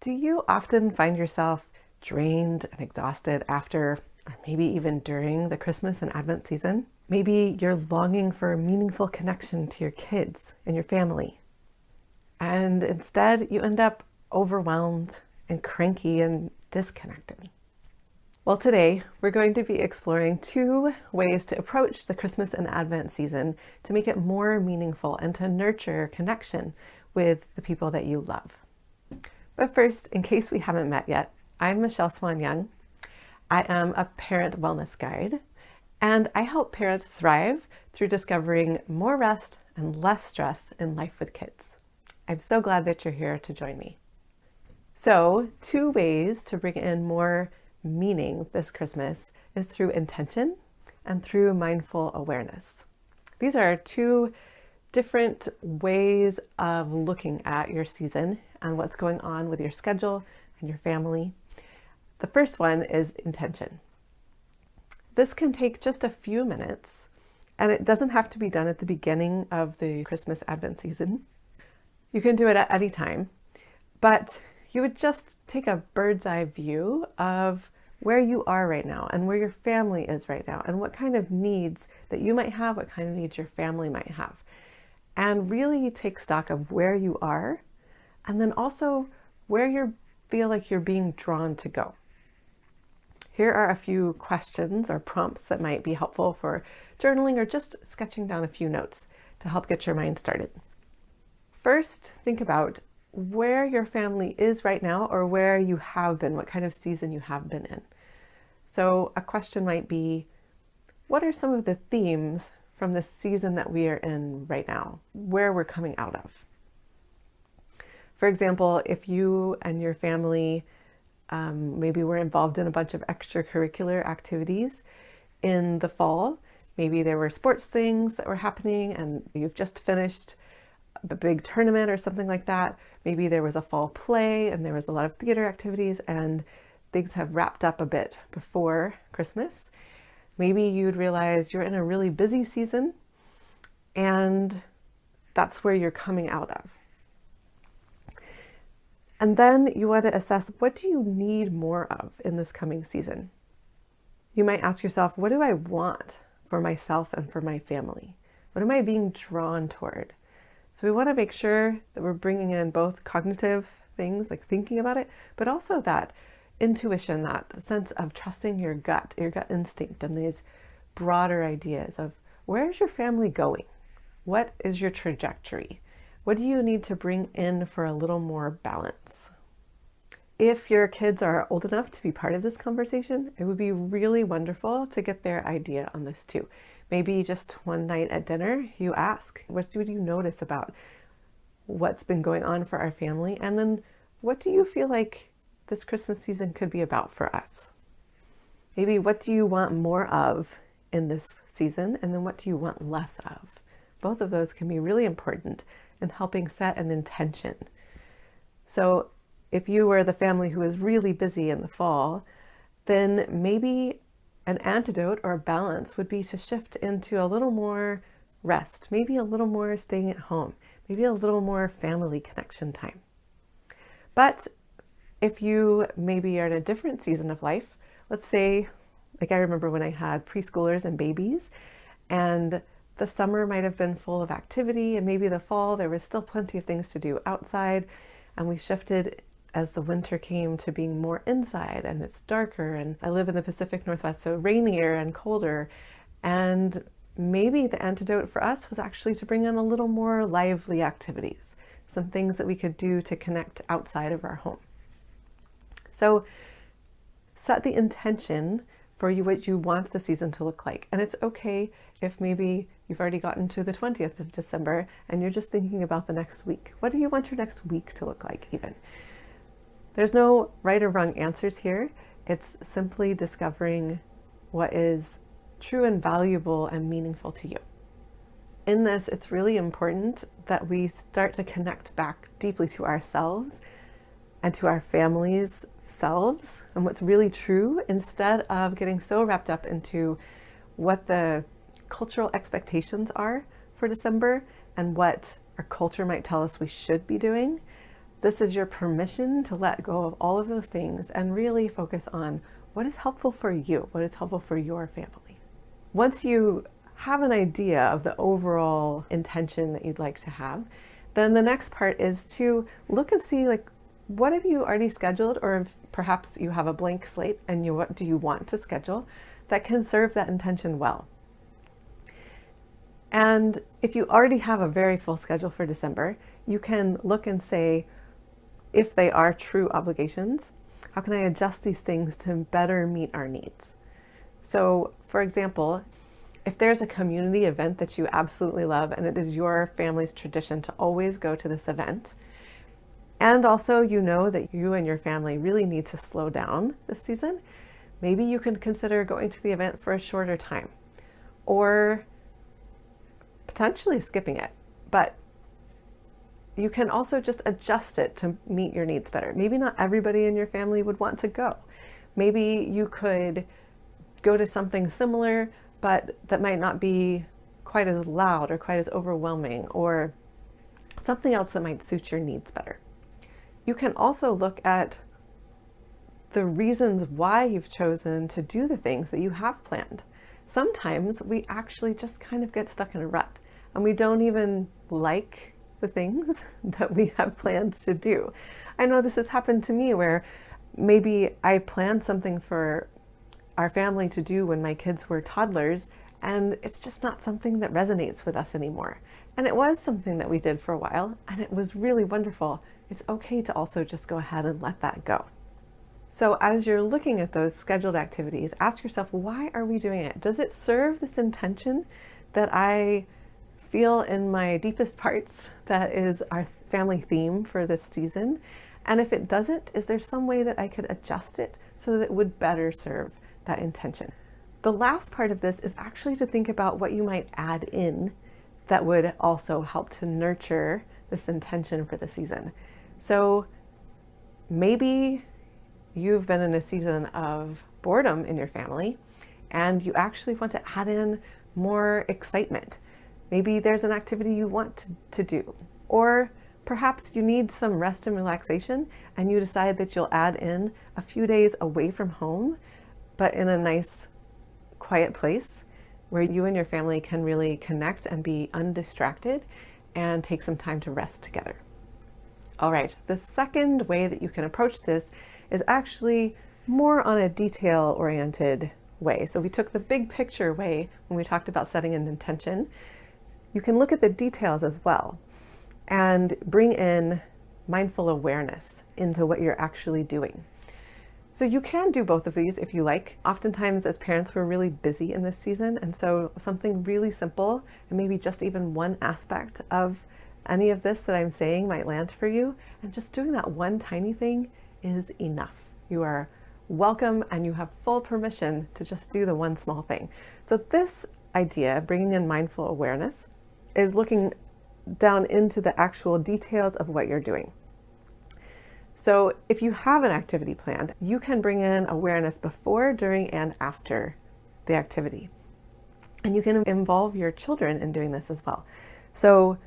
Do you often find yourself drained and exhausted after, or maybe even during the Christmas and Advent season? Maybe you're longing for a meaningful connection to your kids and your family. And instead, you end up overwhelmed and cranky and disconnected. Well, today we're going to be exploring 2 ways to approach the Christmas and Advent season to make it more meaningful and to nurture connection with the people that you love. But first, in case we haven't met yet, I'm Michelle Swan Young. I am a parent wellness guide, and I help parents thrive through discovering more rest and less stress in life with kids. I'm so glad that you're here to join me. So, 2 ways to bring in more meaning this Christmas is through intention and through mindful awareness. These are 2 different ways of looking at your season and what's going on with your schedule and your family. The first one is intention. This can take just a few minutes, and it doesn't have to be done at the beginning of the Christmas Advent season. You can do it at any time, but you would just take a bird's eye view of where you are right now and where your family is right now and what kind of needs that you might have, what kind of needs your family might have. And really take stock of where you are and then also where you feel like you're being drawn to go. Here are a few questions or prompts that might be helpful for journaling or just sketching down a few notes to help get your mind started. First, think about where your family is right now or where you have been, what kind of season you have been in. So a question might be, what are some of the themes from the season that we are in right now, where we're coming out of? For example, if you and your family maybe were involved in a bunch of extracurricular activities in the fall, maybe there were sports things that were happening and you've just finished a big tournament or something like that. Maybe there was a fall play and there was a lot of theater activities and things have wrapped up a bit before Christmas. Maybe you'd realize you're in a really busy season and that's where you're coming out of. And then you want to assess, what do you need more of in this coming season? You might ask yourself, what do I want for myself and for my family? What am I being drawn toward? So we want to make sure that we're bringing in both cognitive things, like thinking about it, but also that intuition, that sense of trusting your gut instinct, and these broader ideas of where is your family going? What is your trajectory? What do you need to bring in for a little more balance? If your kids are old enough to be part of this conversation, it would be really wonderful to get their idea on this too. Maybe just one night at dinner, you ask, what do you notice about what's been going on for our family? And then what do you feel like this Christmas season could be about for us? Maybe what do you want more of in this season? And then what do you want less of? Both of those can be really important in helping set an intention. So if you were the family who is really busy in the fall, then maybe an antidote or a balance would be to shift into a little more rest, maybe a little more staying at home, maybe a little more family connection time. But if you maybe are in a different season of life, let's say, like I remember when I had preschoolers and babies, and the summer might have been full of activity, and maybe the fall there was still plenty of things to do outside, and we shifted as the winter came to being more inside and it's darker, and I live in the Pacific Northwest, so rainier and colder. And maybe the antidote for us was actually to bring in a little more lively activities, some things that we could do to connect outside of our home. So set the intention for what you want the season to look like. And it's okay if maybe you've already gotten to the 20th of December and you're just thinking about the next week. What do you want your next week to look like even? There's no right or wrong answers here. It's simply discovering what is true and valuable and meaningful to you. In this, it's really important that we start to connect back deeply to ourselves and to our families' selves and what's really true, instead of getting so wrapped up into what the cultural expectations are for December and what our culture might tell us we should be doing. This is your permission to let go of all of those things and really focus on what is helpful for you, what is helpful for your family. Once you have an idea of the overall intention that you'd like to have, then the next part is to look and see, like, what have you already scheduled, or if perhaps you have a blank slate and what do you want to schedule that can serve that intention well. And if you already have a very full schedule for December, you can look and say, if they are true obligations, how can I adjust these things to better meet our needs? So, for example, if there's a community event that you absolutely love and it is your family's tradition to always go to this event, and also you know that you and your family really need to slow down this season, maybe you can consider going to the event for a shorter time, or potentially skipping it. But you can also just adjust it to meet your needs better. Maybe not everybody in your family would want to go. Maybe you could go to something similar, but that might not be quite as loud or quite as overwhelming, or something else that might suit your needs better. You can also look at the reasons why you've chosen to do the things that you have planned. Sometimes we actually just kind of get stuck in a rut and we don't even like the things that we have planned to do. I know this has happened to me where maybe I planned something for our family to do when my kids were toddlers, and it's just not something that resonates with us anymore. And it was something that we did for a while, and it was really wonderful. It's okay to also just go ahead and let that go. So as you're looking at those scheduled activities, ask yourself, why are we doing it? Does it serve this intention that I feel in my deepest parts that is our family theme for this season? And if it doesn't, is there some way that I could adjust it so that it would better serve that intention? The last part of this is actually to think about what you might add in that would also help to nurture this intention for the season. So maybe you've been in a season of boredom in your family and you actually want to add in more excitement. Maybe there's an activity you want to do, or perhaps you need some rest and relaxation and you decide that you'll add in a few days away from home, but in a nice quiet place where you and your family can really connect and be undistracted and take some time to rest together. All right, the second way that you can approach this is actually more on a detail-oriented way. So we took the big picture way when we talked about setting an intention. You can look at the details as well and bring in mindful awareness into what you're actually doing. So you can do both of these if you like. Oftentimes as parents, we're really busy in this season, and so something really simple and maybe just even one aspect of any of this that I'm saying might land for you, and just doing that one tiny thing is enough. You are welcome and you have full permission to just do the one small thing. So this idea, bringing in mindful awareness, is looking down into the actual details of what you're doing. So if you have an activity planned, you can bring in awareness before, during, and after the activity. And you can involve your children in doing this as well. So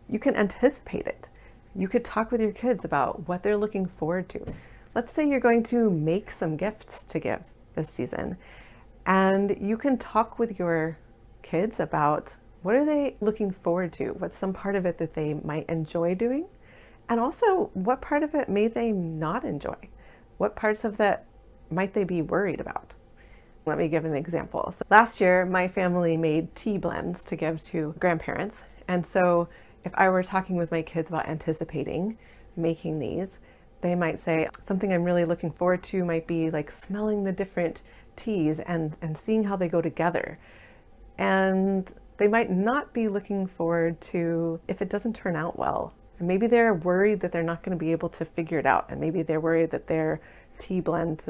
you can anticipate it. You could talk with your kids about what they're looking forward to. Let's say you're going to make some gifts to give this season, and you can talk with your kids about what are they looking forward to? What's some part of it that they might enjoy doing? And also, what part of it may they not enjoy? What parts of that might they be worried about? Let me give an example. So last year, my family made tea blends to give to grandparents. And so if I were talking with my kids about anticipating making these, they might say, something I'm really looking forward to might be like smelling the different teas and seeing how they go together. And they might not be looking forward to if it doesn't turn out well. And maybe they're worried that they're not going to be able to figure it out. And maybe they're worried that their tea blend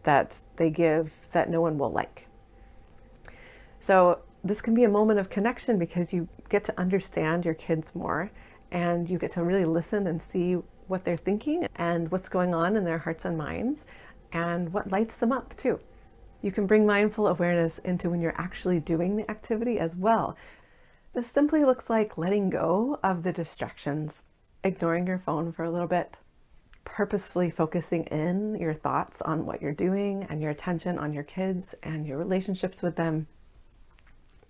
that they give that no one will like. So this can be a moment of connection because you get to understand your kids more and you get to really listen and see what they're thinking and what's going on in their hearts and minds and what lights them up too. You can bring mindful awareness into when you're actually doing the activity as well. This simply looks like letting go of the distractions. ignoring your phone for a little bit, purposefully focusing in your thoughts on what you're doing and your attention on your kids and your relationships with them,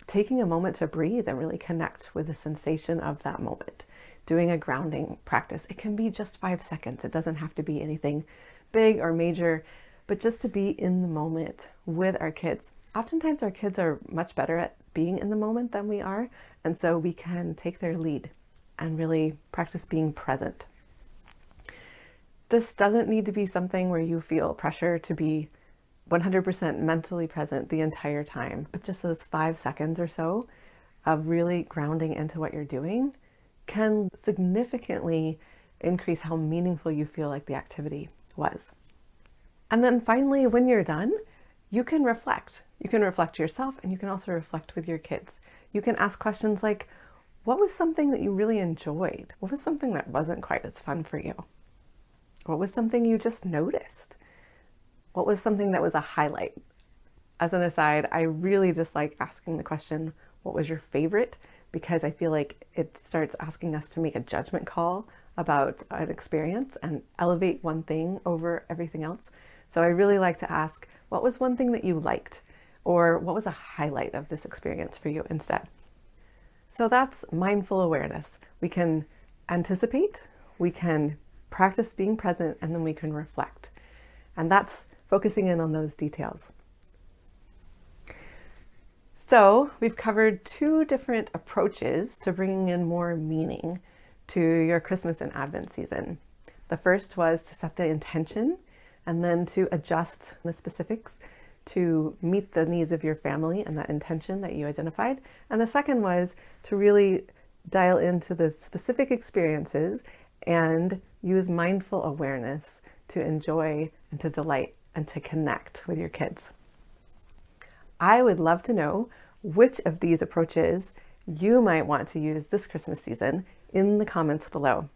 taking a moment to breathe and really connect with the sensation of that moment, doing a grounding practice. It can be just 5 seconds. It doesn't have to be anything big or major, but just to be in the moment with our kids. Oftentimes our kids are much better at being in the moment than we are, and so we can take their lead and really practice being present. This doesn't need to be something where you feel pressure to be 100% mentally present the entire time, but just those 5 seconds or so of really grounding into what you're doing can significantly increase how meaningful you feel like the activity was. And then finally, when you're done, you can reflect. You can reflect yourself, and you can also reflect with your kids. You can ask questions like, what was something that you really enjoyed? What was something that wasn't quite as fun for you? What was something you just noticed? What was something that was a highlight? As an aside, I really dislike asking the question, what was your favorite? Because I feel like it starts asking us to make a judgment call about an experience and elevate one thing over everything else. So I really like to ask, what was one thing that you liked? Or what was a highlight of this experience for you instead? So that's mindful awareness. We can anticipate, we can practice being present, and then we can reflect. And that's focusing in on those details. So we've covered 2 different approaches to bringing in more meaning to your Christmas and Advent season. The first was to set the intention and then to adjust the specifics to meet the needs of your family and that intention that you identified. And the second was to really dial into the specific experiences and use mindful awareness to enjoy and to delight and to connect with your kids. I would love to know which of these approaches you might want to use this Christmas season in the comments below.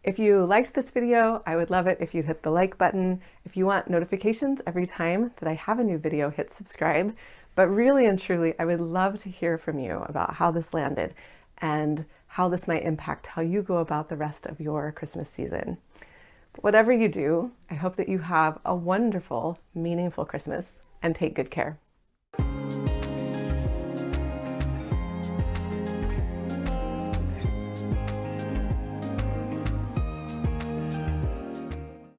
If you liked this video, I would love it if you'd hit the like button. If you want notifications every time that I have a new video, hit subscribe. But really and truly, I would love to hear from you about how this landed and how this might impact how you go about the rest of your Christmas season. But whatever you do, I hope that you have a wonderful, meaningful Christmas and take good care.